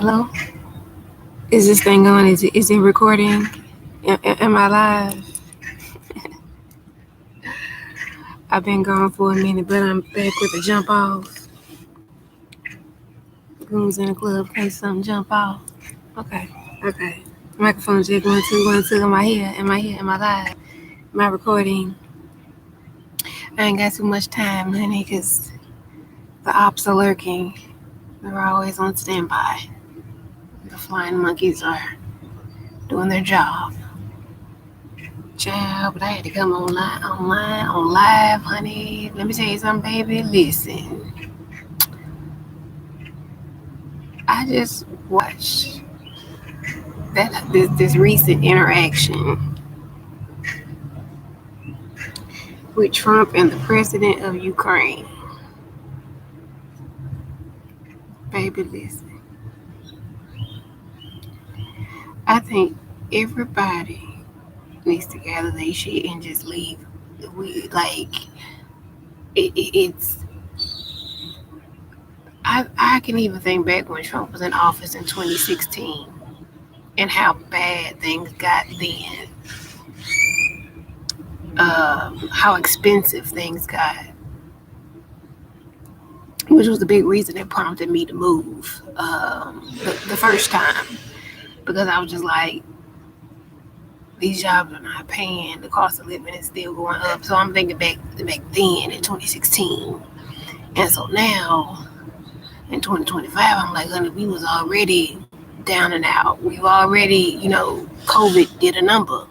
Hello? Is this thing on? Is it recording? Am I live? I've been gone for a minute, but I'm back with the jump off. Goons in the club, in case something jump off. Okay. Microphone check, 1, 2, 1, 2. Am I here? Am I live? Am I recording? I ain't got too much time, honey, because the ops are lurking. They're always on standby. The flying monkeys are doing their job. Child, but I had to come on live, honey. Let me tell you something, baby. Listen, I just watched this recent interaction with Trump and the president of Ukraine. Baby, listen. I think everybody needs to gather their shit and just leave. It's. I can even think back when Trump was in office in 2016 and how bad things got then. How expensive things got, which was the big reason that prompted me to move the first time, because I was just like, these jobs are not paying, the cost of living is still going up. So I'm thinking back then in 2016, and so now in 2025, I'm like, honey, we was already down and out. We've already, COVID did a number.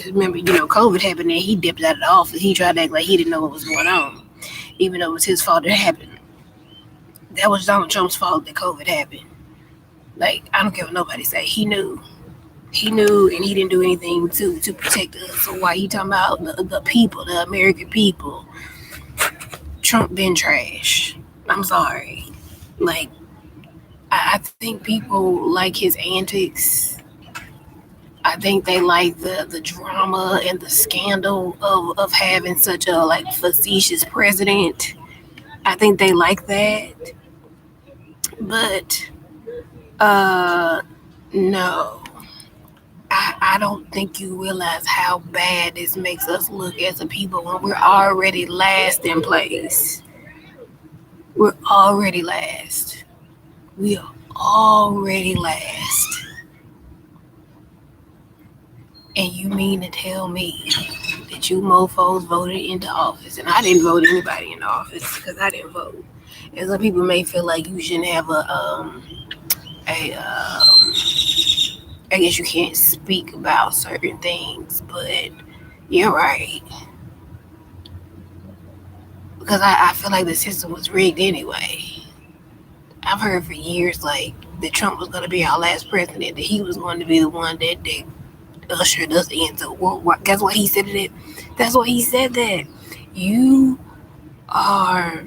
Remember, COVID happened and he dipped out of the office. He tried to act like he didn't know what was going on, even though it was his fault it happened. That was Donald Trump's fault that COVID happened. Like, I don't care what nobody say. He knew, and he didn't do anything to protect us. So why you talking about the people, the American people? Trump been trash. I'm sorry. Like, I think people like his antics. I think they like the drama and the scandal of having such a facetious president. I think they like that. But no. I don't think you realize how bad this makes us look as a people when we're already last in place. We're already last. We are already last. And you mean to tell me that you mofos voted into office? And I didn't vote anybody into office because I didn't vote. And some people may feel like you shouldn't have I guess you can't speak about certain things, but you're right. Because I feel like the system was rigged anyway. I've heard for years that Trump was going to be our last president, that he was going to be the one that ushered us into world war. Guess what he said it? That's what he said, that you are.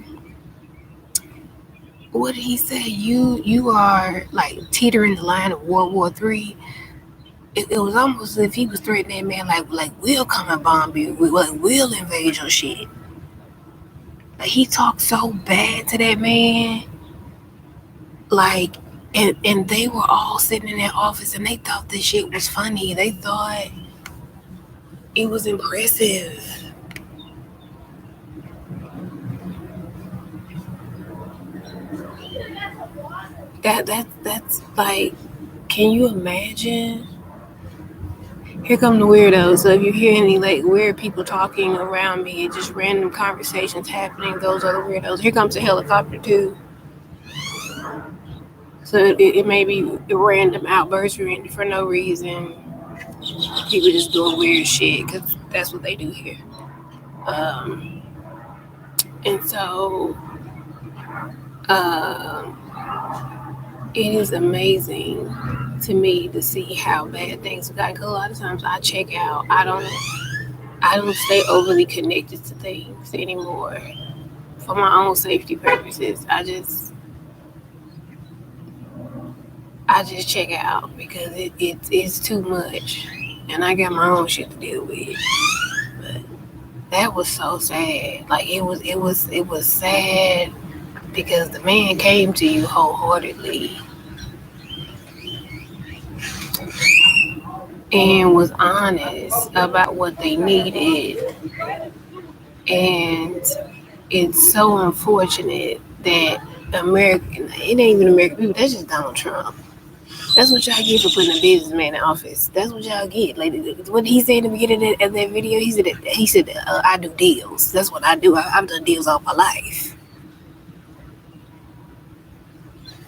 What did he say? You are teetering the line of World War III. It was almost as if he was threatening that man, like we'll come and bomb you, we'll invade your shit. Like, he talked so bad to that man. And they were all sitting in that office and they thought this shit was funny. They thought it was impressive. That's like, can you imagine? Here come the weirdos. So if you hear any weird people talking around me, just random conversations happening, those are the weirdos. Here comes a helicopter too. So it may be a random outburst for no reason. People just doing weird shit because that's what they do here. And so it is amazing to me to see how bad things have gotten. Because a lot of times I check out. I don't stay overly connected to things anymore for my own safety purposes. I just check out because it's too much, and I got my own shit to deal with. But that was so sad. It was sad because the man came to you wholeheartedly, and was honest about what they needed. And it's so unfortunate that American, it ain't even American people, that's just Donald Trump. That's what y'all get for putting a businessman in office. That's what y'all get. Like what he said in the beginning of that video, he said I do deals. That's what I do. I've done deals all my life.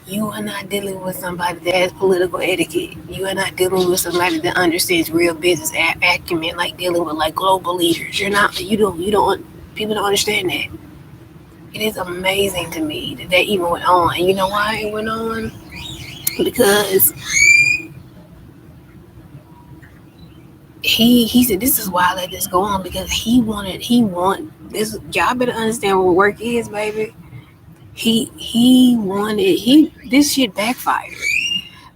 You are not dealing with somebody that has political etiquette. You are not dealing with somebody that understands real business acumen, like dealing with like global leaders. You're not. You don't. People don't understand that. It is amazing to me that even went on. And you know why it went on? Because he said this is why I let this go on, because he want this. Y'all better understand what work is, baby. He wanted this shit backfired,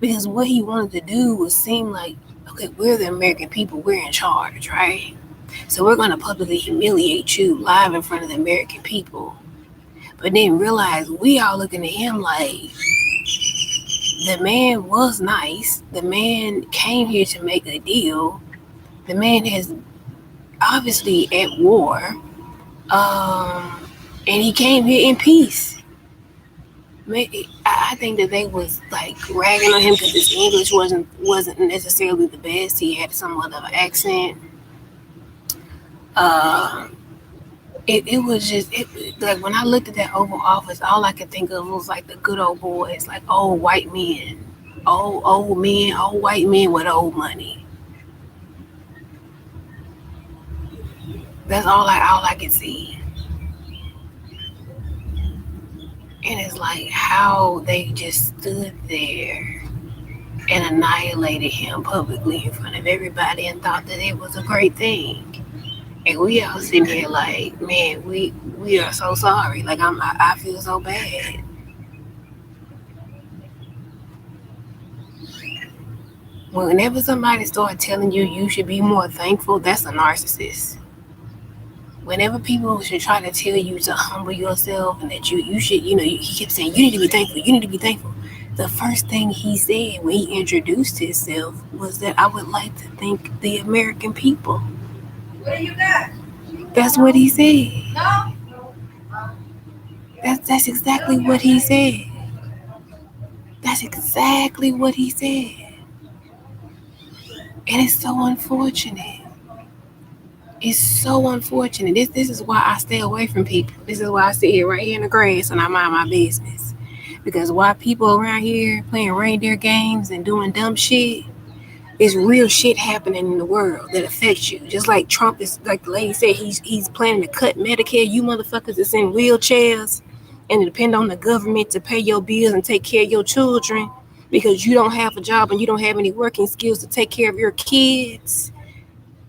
because what he wanted to do was seem like, okay, we're the American people, we're in charge, right? So we're gonna publicly humiliate you live in front of the American people. But then realize we all looking at him like, the man was nice. The man came here to make a deal. The man is obviously at war. And he came here in peace. I think that they was like ragging on him because his English wasn't necessarily the best. He had somewhat of an accent. It was just like when I looked at that Oval Office, all I could think of was like the good old boys, like old white men, old men, old white men with old money. That's all I could see. And it's like how they just stood there and annihilated him publicly in front of everybody and thought that it was a great thing. And we all sitting here like, man, we are so sorry. Like I feel so bad. Whenever somebody starts telling you you should be more thankful, that's a narcissist. Whenever people should try to tell you to humble yourself and that you should, he kept saying, you need to be thankful, you need to be thankful. The first thing he said when he introduced himself was that I would like to thank the American people. What do you got? That's what he said. No. That's exactly what he said. That's exactly what he said. And it's so unfortunate. It's so unfortunate. This is why I stay away from people. This is why I sit here right here in the grass and I mind my business. Because while people around here playing reindeer games and doing dumb shit, there's real shit happening in the world that affects you. Just like Trump is, like the lady said, he's planning to cut Medicare. You motherfuckers that's in wheelchairs and depend on the government to pay your bills and take care of your children because you don't have a job and you don't have any working skills to take care of your kids.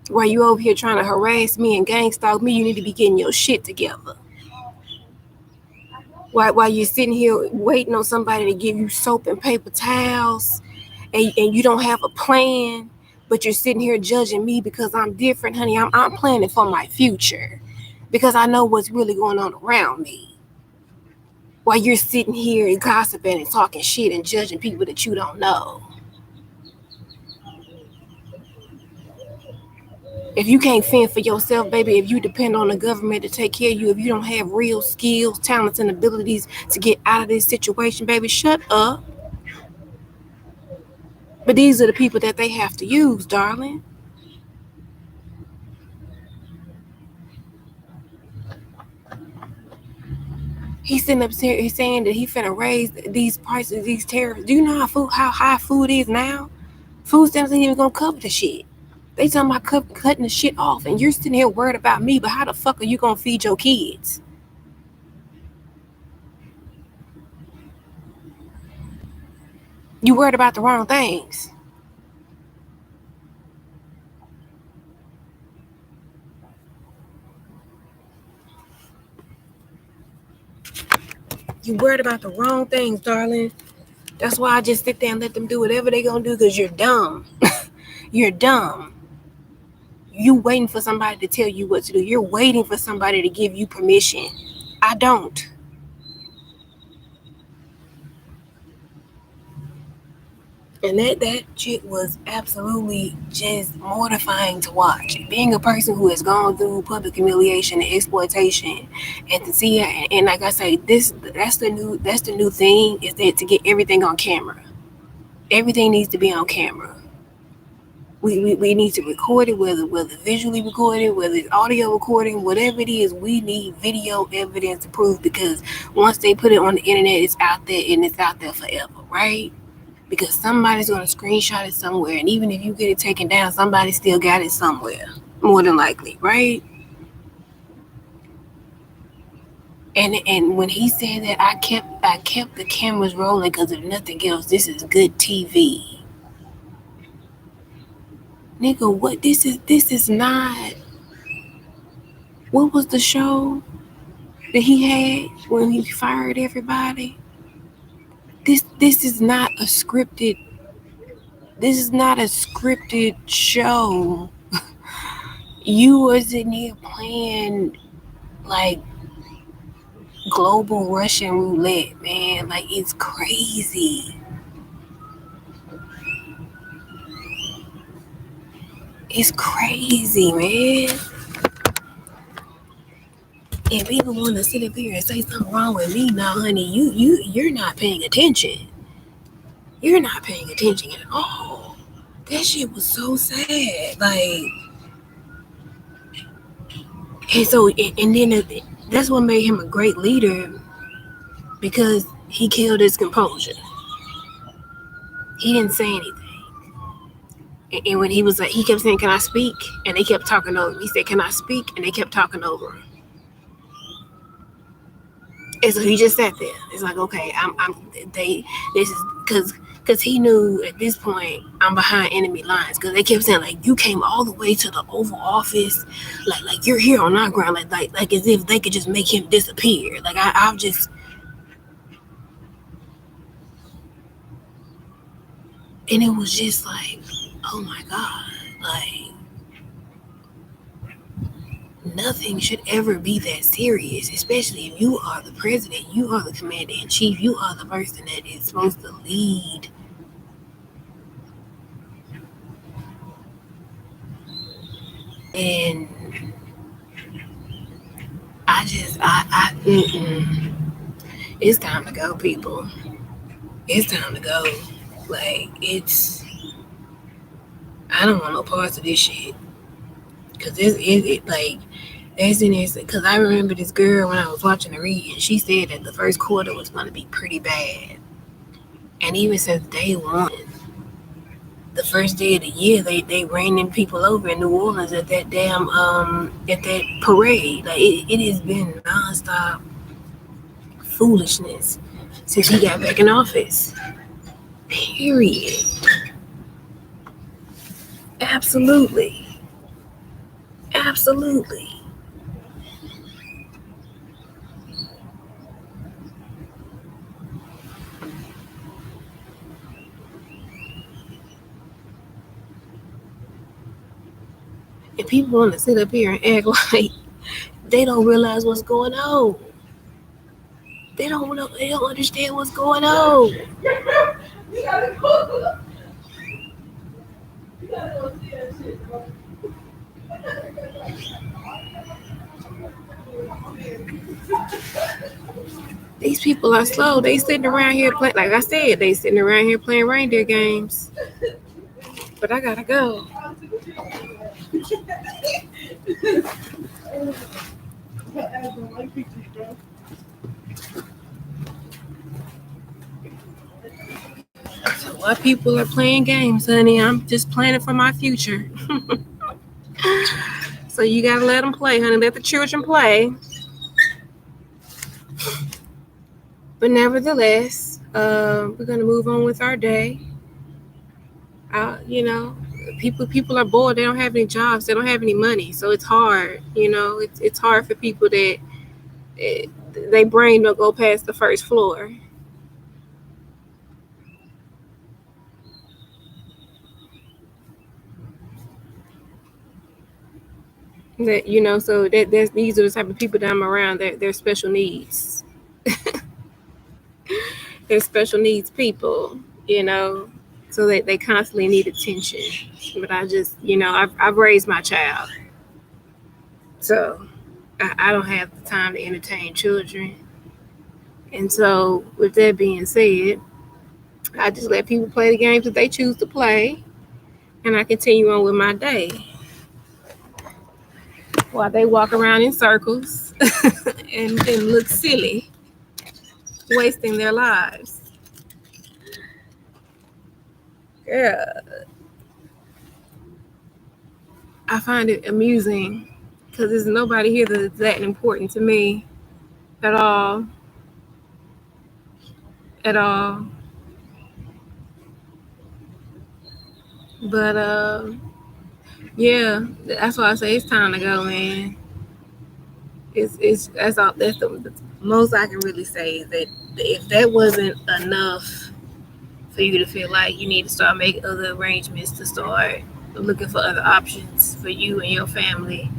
While you over here trying to harass me and gang stalk me, you need to be getting your shit together. While you're sitting here waiting on somebody to give you soap and paper towels, and you don't have a plan, but you're sitting here judging me because I'm different, honey. I'm planning for my future because I know what's really going on around me. While you're sitting here gossiping and talking shit and judging people that you don't know. If you can't fend for yourself, baby, if you depend on the government to take care of you, if you don't have real skills, talents, and abilities to get out of this situation, baby, shut up. But these are the people that they have to use, darling. He's sitting up here, he's saying that he finna raise these prices, these tariffs. Do you know how high food is now? Food stamps ain't even gonna cover the shit. They talking about cutting the shit off, and you're sitting here worried about me, but how the fuck are you gonna feed your kids? You worried about the wrong things. You worried about the wrong things, darling. That's why I just sit there and let them do whatever they gonna do, because you're dumb. You're dumb. You waiting for somebody to tell you what to do. You're waiting for somebody to give you permission. I don't. And that shit was absolutely just mortifying to watch. Being a person who has gone through public humiliation and exploitation, and to see it, and like I say, that's the new thing, is that to get everything on camera. Everything needs to be on camera. We need to record it, whether visually recorded, whether it's audio recording, whatever it is, we need video evidence to prove, because once they put it on the internet, it's out there and it's out there forever, right? Because somebody's going to screenshot it somewhere, and even if you get it taken down, somebody still got it somewhere, more than likely, right? And when he said that, I kept the cameras rolling, because if nothing else, this is good TV. Nigga, what this is not. What was the show that he had when he fired everybody? This is not a scripted. This is not a scripted show. You wasn't here playing like global Russian roulette, man. Like, it's crazy. It's crazy, man. And people want to sit up here and say something wrong with me. Now, honey, you're not paying attention. You're not paying attention at all. That shit was so sad. Like, and so, and then that's what made him a great leader, because he killed his composure. He didn't say anything. And when he was like, he kept saying, "Can I speak?" And they kept talking over him. He said, "Can I speak?" And they kept talking over him. And so he just sat there. It's like, okay, this is because he knew at this point I'm behind enemy lines, because they kept saying, like, you came all the way to the Oval Office, like you're here on our ground, like as if they could just make him disappear. Like I've just, and it was just like, oh my God, like nothing should ever be that serious, especially if you are the president, you are the commander-in-chief, you are the person that is supposed to lead. And it's time to go, people. It's time to go. Like, I don't want no parts of this shit. Because like, there's in this, because I remember this girl when I was watching the read, and she said that the first quarter was going to be pretty bad. And even since day one, the first day of the year, they reining people over in New Orleans at that damn, at that parade. Like, it has been nonstop foolishness since he got back in office. Period. Absolutely. Absolutely. And people want to sit up here and act like they don't realize what's going on. They don't understand what's going on. These people are slow. They sitting around here playing, like I said, they sitting around here playing reindeer games. But I gotta go. So while people are playing games, honey, I'm just planning for my future. So you gotta let them play, honey. Let the children play. But nevertheless, we're gonna move on with our day. You know, people are bored. They don't have any jobs. They don't have any money. So it's hard. You know, it's hard for people that they brain don't go past the first floor. That, you know, so that's these are the type of people that I'm around. They're special needs. They're special needs people. You know, So they constantly need attention. But I just, I've raised my child. So I don't have the time to entertain children. And so with that being said, I just let people play the games that they choose to play. And I continue on with my day while they walk around in circles and look silly, wasting their lives. Yeah. I find it amusing because there's nobody here that's that important to me at all. At all. But yeah, that's why I say it's time to go, man. It's that's all. That's the most I can really say is that if that wasn't enough for you to feel like you need to start making other arrangements to start looking for other options for you and your family,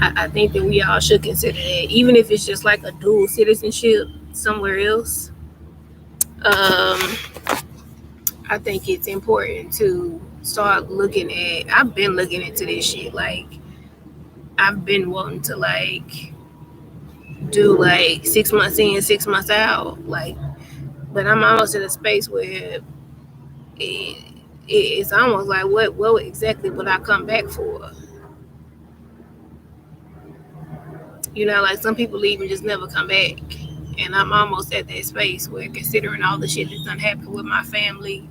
I think that we all should consider that, even if it's just like a dual citizenship somewhere else. I think it's important to start looking at. I've been looking into this shit. Like, I've been wanting to like do like 6 months in, 6 months out. Like, but I'm almost in a space where it's almost like what exactly would I come back for? Like some people leave and just never come back. And I'm almost at that space where, considering all the shit that's done happened with my family,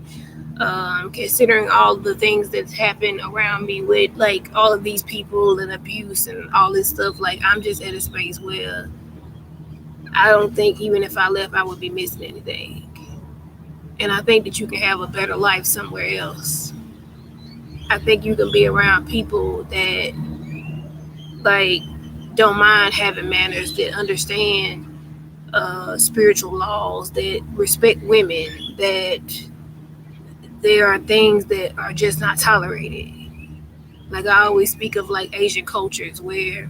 considering all the things that's happened around me with like all of these people and abuse and all this stuff, like I'm just at a space where I don't think even if I left I would be missing anything. And I think that you can have a better life somewhere else. I think you can be around people that like don't mind having manners, that understand spiritual laws, that respect women, that there are things that are just not tolerated. Like I always speak of like Asian cultures where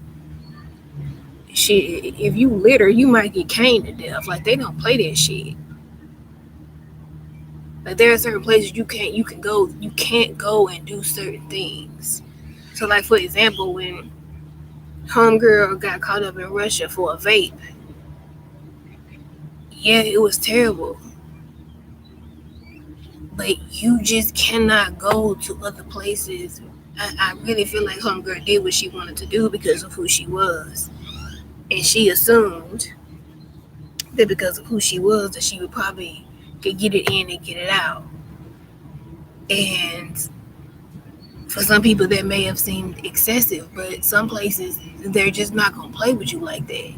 shit, if you litter, you might get caned to death. Like they don't play that shit. Like there are certain places you can't go and do certain things. So like for example, when homegirl got caught up in Russia for a vape, yeah, it was terrible. But you just cannot go to other places. I really feel like homegirl did what she wanted to do because of who she was. And she assumed that because of who she was, that she would probably could get it in and get it out. And for some people that may have seemed excessive, but some places they're just not gonna play with you like that.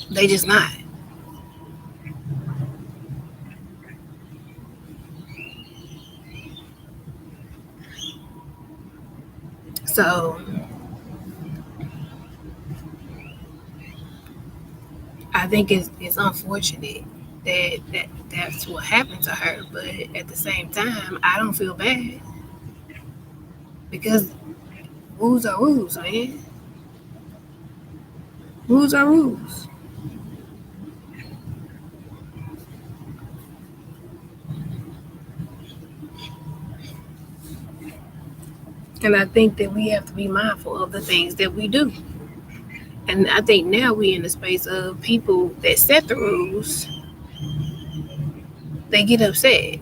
They just not. So I think it's unfortunate that's what happened to her, but at the same time, I don't feel bad because rules are rules, man. Rules are rules. And I think that we have to be mindful of the things that we do. And I think now we're in the space of people that set the rules, they get upset.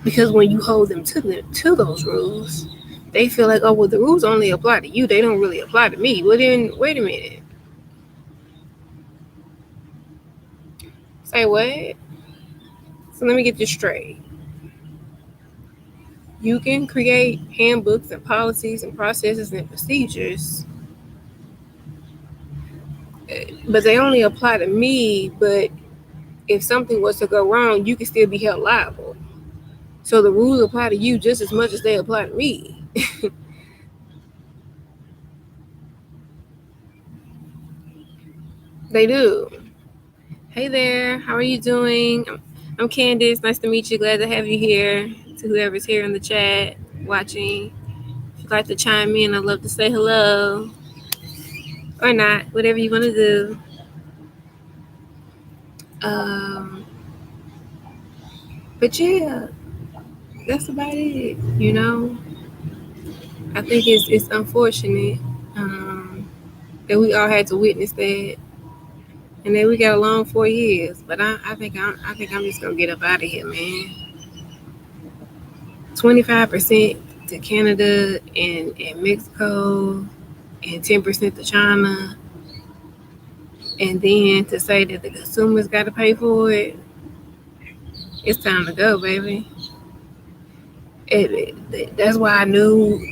Because when you hold them to those rules, they feel like, oh, well, the rules only apply to you. They don't really apply to me. Well, then, wait a minute. Say what? So let me get this straight. You can create handbooks and policies and processes and procedures, but they only apply to me. But if something was to go wrong, you can still be held liable. So the rules apply to you just as much as they apply to me. They do. Hey there, how are you doing? I'm Candice. Nice to meet you. Glad to have you here. To whoever's here in the chat watching, if you'd like to chime in, I'd love to say hello. Or not, whatever you want to do. But yeah, that's about it. You know, I think it's unfortunate that we all had to witness that, and then we got a long 4 years. But I think I'm just gonna get up out of here, man. 25% to Canada and Mexico, and 10% to China, and then to say that the consumers got to pay for it. It's time to go, baby. That's why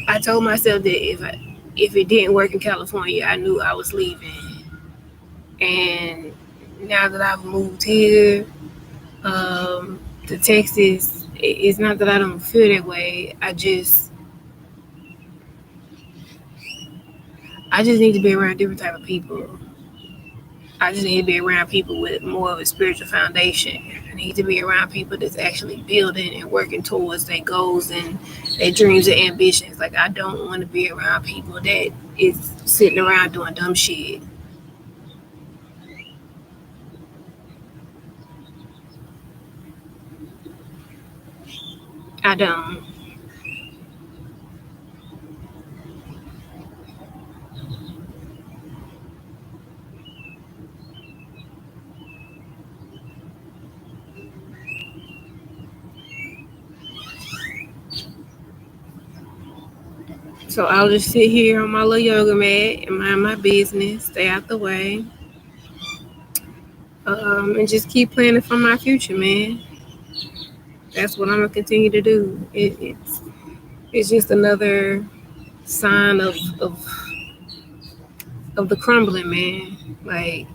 I told myself that if it didn't work in California, I knew I was leaving. And now that I've moved here to Texas, it's not that I don't feel that way. I just need to be around different type of people. I just need to be around people with more of a spiritual foundation. I need to be around people that's actually building and working towards their goals and their dreams and ambitions. Like, I don't want to be around people that is sitting around doing dumb shit. I don't. So I'll just sit here on my little yoga mat and mind my business, stay out the way, and just keep planning for my future, man. That's what I'm gonna continue to do. It's just another sign of the crumbling, man. Like,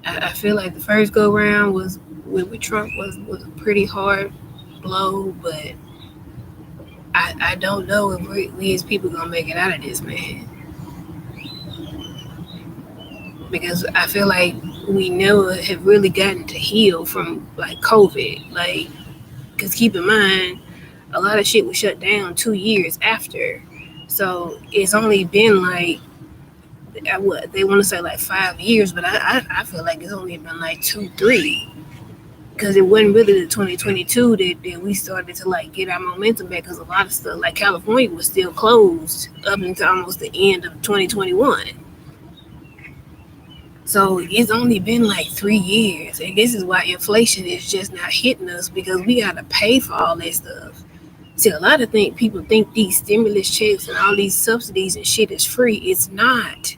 I feel like the first go round was with Trump was a pretty hard blow, but I don't know if we as people gonna make it out of this, man. Because I feel like we never have really gotten to heal from like COVID. Like, because keep in mind, a lot of shit was shut down 2 years after. So it's only been like what they want to say like 5 years, but I feel like it's only been like 2, 3. Because it wasn't really the 2022 that we started to like get our momentum back. Because a lot of stuff like California was still closed up until almost the end of 2021. So it's only been like 3 years, and this is why inflation is just not hitting us because we gotta pay for all that stuff. See, a lot of people think these stimulus checks and all these subsidies and shit is free. It's not.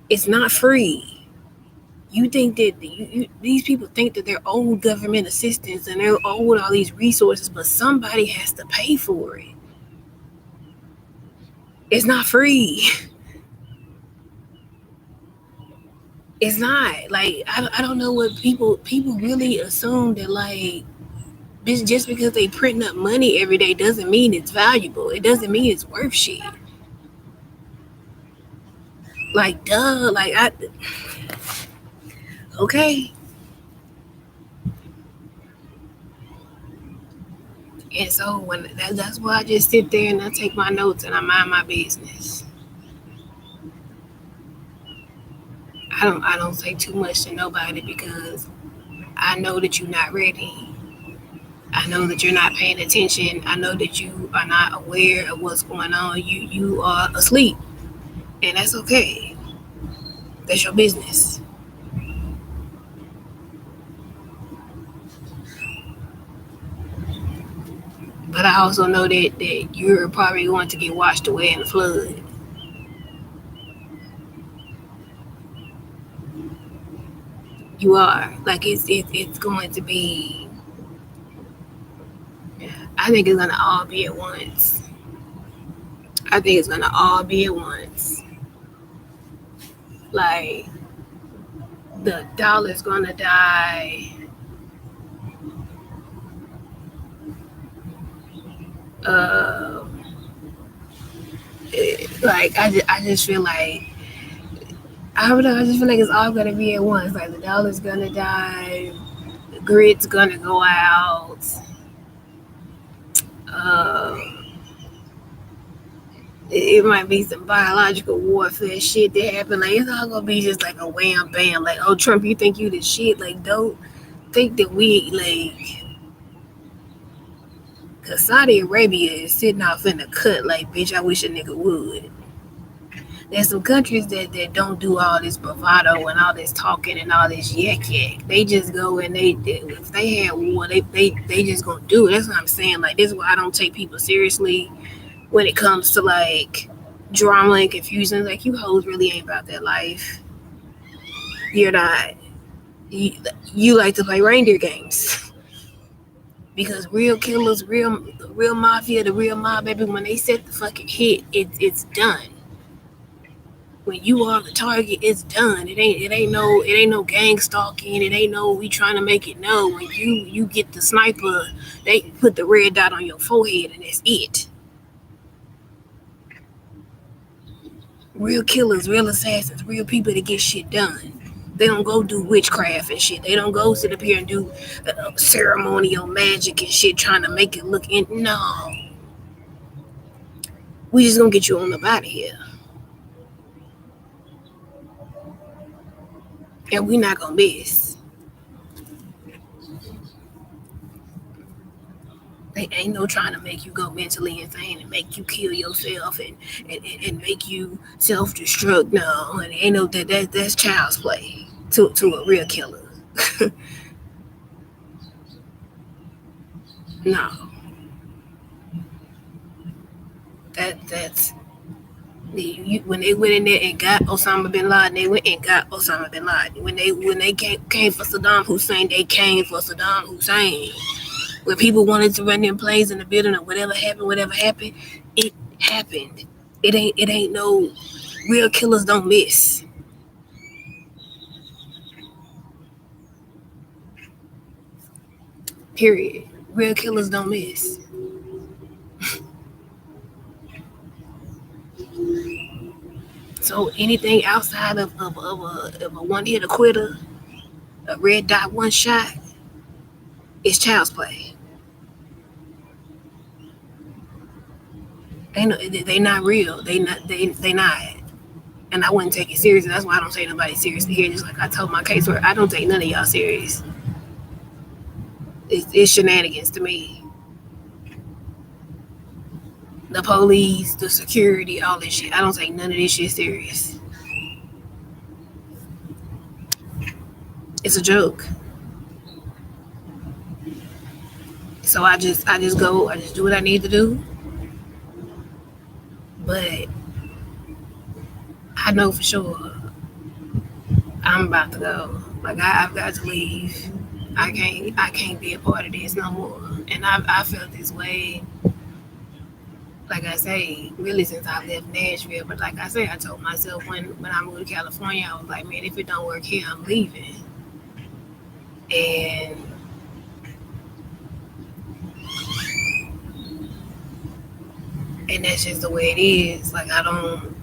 It's not free. You think that these people think that they're owed government assistance and they're owed all these resources, but somebody has to pay for it. It's not free. It's not. Like, I don't know what people really assume that like just because they print up money every day doesn't mean it's valuable. It doesn't mean it's worth shit. Like, duh. Like, okay. And so that's why I just sit there and I take my notes and I mind my business. I don't say too much to nobody because I know that you're not ready. I know that you're not paying attention. I know that you are not aware of what's going on. You are asleep, and that's okay. That's your business. But I also know that you're probably going to get washed away in the flood. You are. Like, it's going to be. I think it's gonna all be at once. I think it's gonna all be at once. Like, the dollar's gonna die. Uh, like I just feel like I don't know. I just feel like it's all gonna be at once. Like, the dollar's gonna die. The grid's gonna go out. Uh, It might be some biological warfare shit that happen. Like, it's all gonna be just like a wham bam. Like, oh, Trump, you think you the shit? Like, don't think that we like. Cause Saudi Arabia is sitting off in the cut. Like, bitch, I wish a nigga would. There's some countries that don't do all this bravado and all this talking and all this yak yak. They just go and if they had war, they just gonna do it. That's what I'm saying. Like, this is why I don't take people seriously when it comes to like drama and confusion. Like, you hoes really ain't about that life. You're not. You like to play reindeer games. Because real killers, real mafia, the real mob, baby, when they set the fucking hit, it's done. When you are the target, it's done. It ain't no gang stalking. It ain't no we trying to make it no. When you get the sniper, they put the red dot on your forehead and that's it. Real killers, real assassins, real people that get shit done. They don't go do witchcraft and shit. They don't go sit up here and do ceremonial magic and shit trying to make it look in. No. We just gonna get you on up out of here. And we not gonna miss. They ain't no trying to make you go mentally insane and make you kill yourself and make you self-destruct. No, and ain't no that's child's play to a real killer. No. That's when they went in there and got Osama bin Laden, they went and got Osama bin Laden. When they came for Saddam Hussein, they came for Saddam Hussein. When people wanted to run them planes in the building or whatever happened, it happened. It ain't no real killers don't miss. Period. Real killers don't miss. So anything outside of a one hit quitter, a red dot one shot, is child's play. They not real. They not. And I wouldn't take it seriously. That's why I don't take nobody seriously here. Just like I told my caseworker, I don't take none of y'all serious. It's shenanigans to me. The police, the security, all this shit. I don't take none of this shit serious. It's a joke. So I just go. I just do what I need to do. But I know for sure I'm about to go. Like, I've got to leave. I can't be a part of this no more. And I felt this way, like I say, really since I left Nashville. But like I say, I told myself when I moved to California, I was like, man, if it don't work here, I'm leaving. And that's just the way it is. Like, I don't.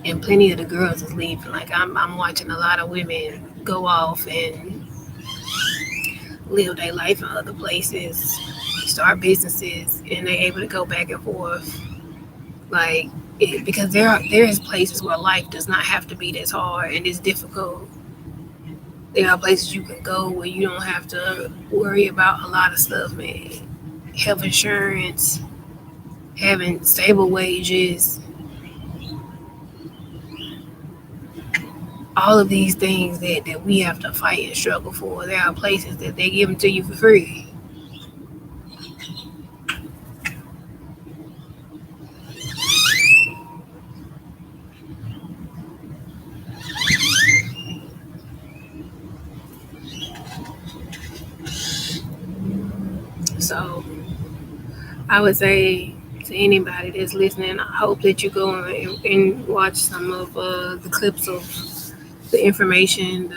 And plenty of the girls is leaving. Like, I'm watching a lot of women go off and live their life in other places, start businesses, and they're able to go back and forth. Like, because there is places where life does not have to be this hard and it's difficult. There are places you can go where you don't have to worry about a lot of stuff, man. Health insurance, having stable wages, all of these things that we have to fight and struggle for. There are places that they give them to you for free. So I would say to anybody that's listening, I hope that you go and watch some of the clips of the information,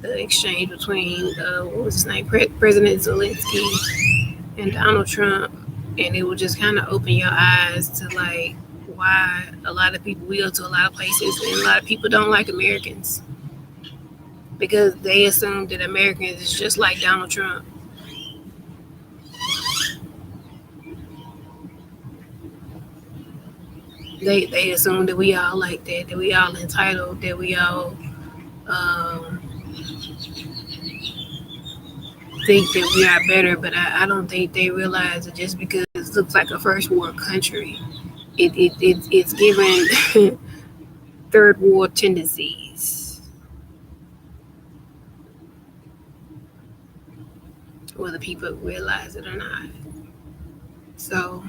the exchange between what was his name, President Zelensky and Donald Trump, and it will just kind of open your eyes to like why a lot of people will to a lot of places and a lot of people don't like Americans because they assume that Americans is just like Donald Trump. They assume that we all like that we all entitled, that we all think that we are better. But I don't think they realize that just because it looks like a first world country, it's given third world tendencies, whether people realize it or not. So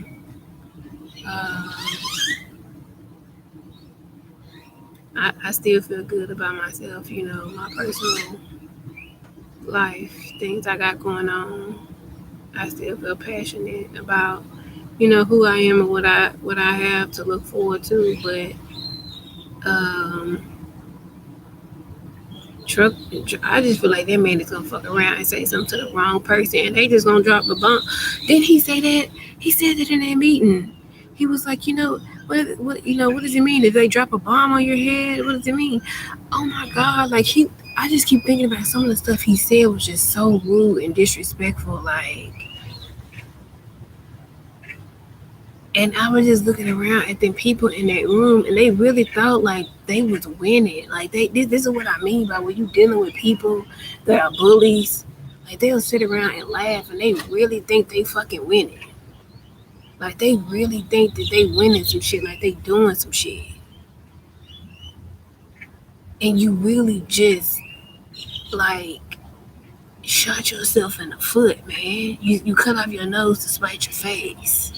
I still feel good about myself, my personal life, things I got going on. I still feel passionate about, who I am and what I have to look forward to. But truck, I just feel like that man is gonna fuck around and say something to the wrong person, and they just gonna drop a bomb. Didn't he say that? He said that in that meeting. He was like, what does it mean if they drop a bomb on your head? What does it mean? Oh my God, like I just keep thinking about some of the stuff he said was just so rude and disrespectful, like. And I was just looking around at the people in that room, and they really felt like they was winning. Like this is what I mean by when you dealing with people that are bullies. Like they'll sit around and laugh, and they really think they fucking winning. Like they really think that they winning some shit, like they doing some shit. And you really just like shot yourself in the foot, man. You cut off your nose to spite your face.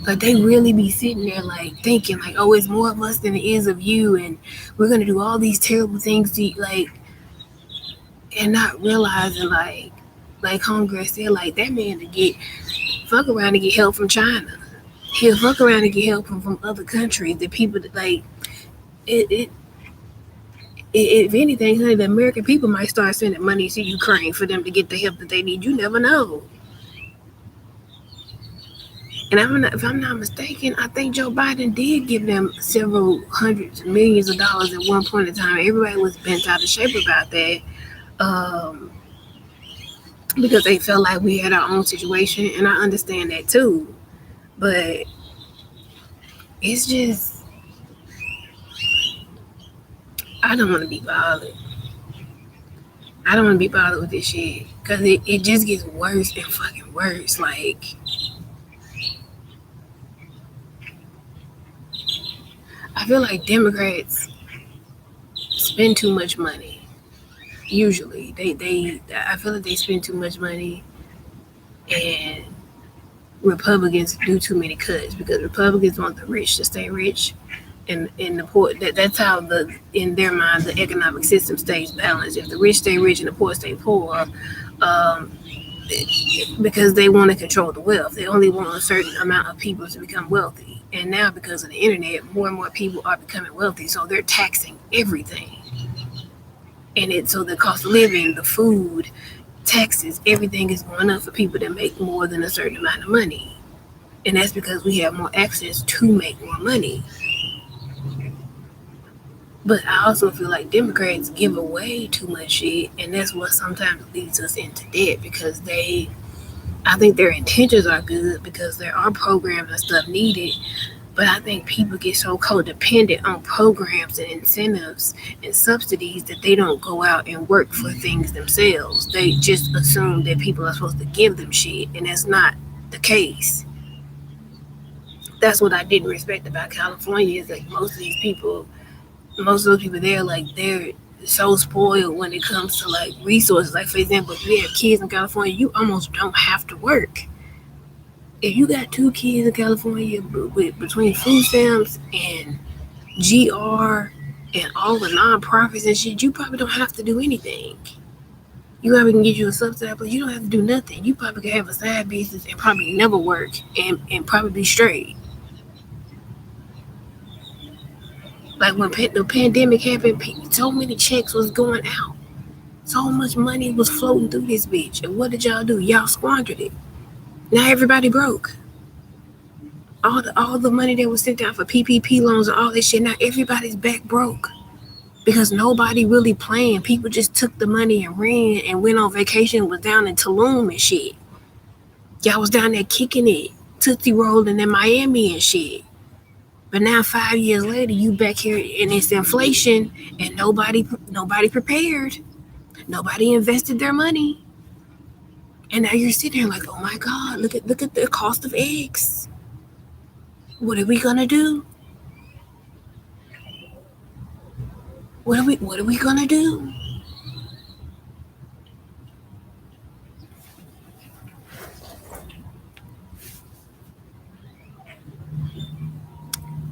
Like they really be sitting there like thinking like, oh, it's more of us than it is of you, and we're gonna do all these terrible things to you, like, and not realizing like Homegirl said, like that man to get fuck around and get help from China. He'll fuck around and get help from other countries. The people that like it if anything, honey, the American people might start sending money to Ukraine for them to get the help that they need. You never know. And if I'm not mistaken, I think Joe Biden did give them several hundreds of millions of dollars at one point in time. Everybody was bent out of shape about that because they felt like we had our own situation, and I understand that too. But it's just, I don't want to be bothered. I don't want to be bothered with this shit because it just gets worse and fucking worse. Like, I feel like Democrats spend too much money. Usually, I feel like they spend too much money, and Republicans do too many cuts because Republicans want the rich to stay rich, and the poor. That's how in their mind the economic system stays balanced. If the rich stay rich and the poor stay poor, because they want to control the wealth. They only want a certain amount of people to become wealthy. And now, because of the internet, more and more people are becoming wealthy, so they're taxing everything. And so the cost of living, the food, taxes, everything is going up for people that make more than a certain amount of money. And that's because we have more access to make more money. But I also feel like Democrats give away too much shit, and that's what sometimes leads us into debt because I think their intentions are good because there are programs and stuff needed, but I think people get so codependent on programs and incentives and subsidies that they don't go out and work for things themselves. They just assume that people are supposed to give them shit, and that's not the case. That's what I didn't respect about California is like most of those people there, like they're so spoiled when it comes to like resources. Like for example, if you have kids in California, you almost don't have to work. If you got 2 kids in California between food stamps and GR and all the nonprofits and shit, you probably don't have to do anything. You probably can get you a subsidy, but you don't have to do nothing. You probably can have a side business and probably never work and probably be straight. Like when the pandemic happened, so many checks was going out. So much money was floating through this bitch. And what did y'all do? Y'all squandered it. Now everybody broke. All the money that was sent out for PPP loans and all this shit, now everybody's back broke. Because nobody really planned. People just took the money and ran and went on vacation, was down in Tulum and shit. Y'all was down there kicking it Tootsie rolling in Miami and shit. But now 5 years later, you back here and it's inflation and nobody prepared. Nobody invested their money. And now you're sitting there like, oh my God, look at the cost of eggs. What are we gonna do? What are we gonna do?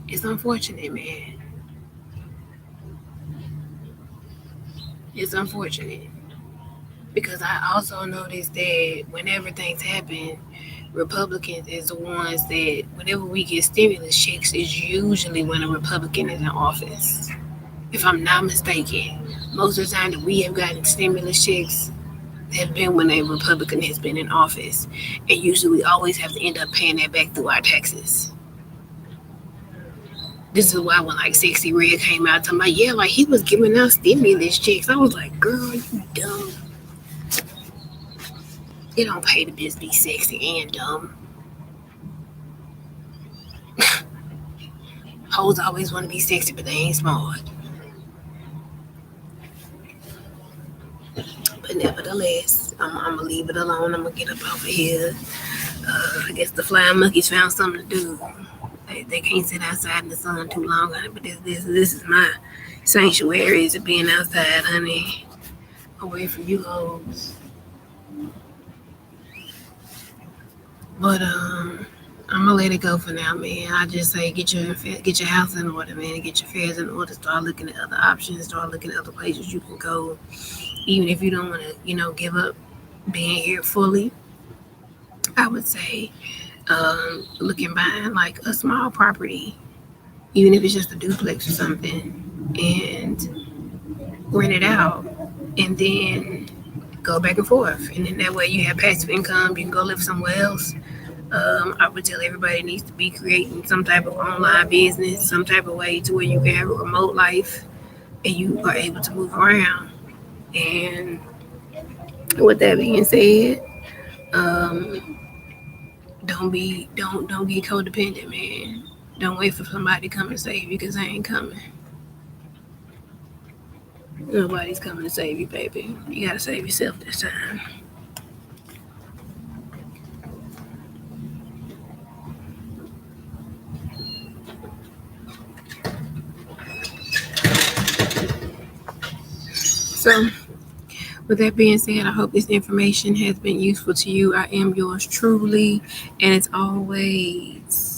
It's unfortunate, man. It's unfortunate. Because I also noticed that whenever things happen, Republicans is the ones that whenever we get stimulus checks is usually when a Republican is in office. If I'm not mistaken, most of the time that we have gotten stimulus checks have been when a Republican has been in office. And usually we always have to end up paying that back through our taxes. This is why when like Sexy Red came out talking about, yeah, like he was giving out stimulus checks. I was like, girl, you dumb. It don't pay to just be sexy and dumb. Hoes always want to be sexy, but they ain't smart. But nevertheless, I'm going to leave it alone. I'm going to get up over here. I guess the flying monkeys found something to do. They can't sit outside in the sun too long, honey. But this is my sanctuary, is being outside, honey. Away from you hoes. But I'm gonna let it go for now, man. I just say get your house in order, man. Get your affairs in order. Start looking at other options. Start looking at other places you can go, even if you don't want to, give up being here fully. I would say look and buying like a small property, even if it's just a duplex or something, and rent it out, and then go back and forth, and then that way you have passive income. You can go live somewhere else. I would tell everybody needs to be creating some type of online business, some type of way to where you can have a remote life and you are able to move around. And with that being said, don't get codependent, man. Don't wait for somebody to come and save you, because they ain't coming. Nobody's coming to save you, baby. You gotta save yourself this time. So, with that being said, I hope this information has been useful to you. I am yours truly, and as always,